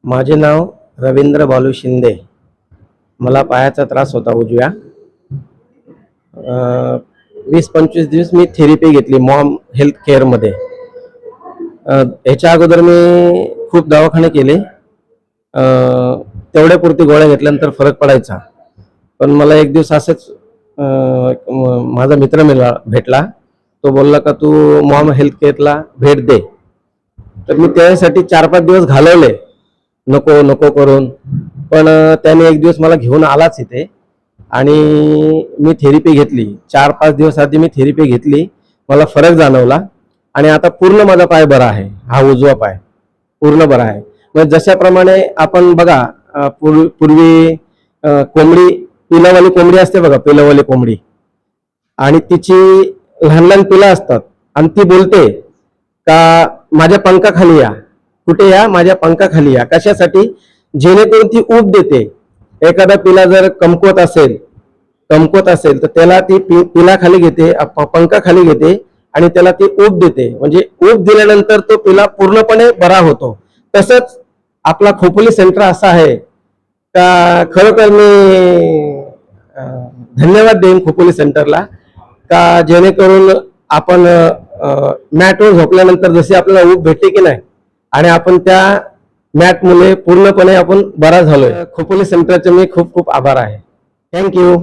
माझे नाव रवींद्र बालू शिंदे। मला पायाचा त्रास होता उजव्या। 20-25 दिवस मी थेरपी घेतली मॉम हेल्थ केअर मध्ये। ह्याच्या अगोदर मी खूप दवाखाने केले, तेवढ्यापुरती गोळ्या घेतल्यानंतर फरक पडायचा। पण मला एक दिवस असंच माझा मित्र भेटला। तो बोलला का तू मॉम हेल्थ केअरला भेट दे। तर मी त्यासाठी 4-5 दिवस घालवले नको नको करून, पण त्याने एक दिवस मला घेऊन आलाच इथे आणि मी थेरपी घेतली। 4-5 दिवस आधी मी थेरपी घेतली, मला फरक जाणवला आणि आता पूर्ण माझा पाय बरा आहे। हा उजवा पाय पूर्ण बरा आहे। मग जशाप्रमाणे आपण बघा पूर्वी कोंबडी, पिलावाली कोंबडी असते बघा, पिलावाली कोंबडी, आणि तिची लहान लहान पिलं असतात आणि ती बोलते का माझ्या पंखाखाली या, कुठे या, माझ्या पंखाखाली या। कशासाठी? जेणेकरून ती ऊब देते। एखादा पिला जर कमकुवत असेल तर त्याला ती पिलाखाली घेते, पंखाखाली घेते आणि त्याला ती ऊब देते। म्हणजे ऊब दिल्यानंतर तो पिला पूर्णपणे बरा होतो। तसंच आपला खोपोली सेंटर असा आहे का खरोखर मी धन्यवाद देईन खोपोली सेंटरला, का जेणेकरून आपण मॅटवर झोपल्यानंतर जशी आपल्याला ऊब भेटते की नाही, आणि आपण त्या मॅट मुळे पूर्णपणे आपण बरा झालोय। खोपोली सेंटरचे मी खूप खूप आभार आहे। थँक्यू।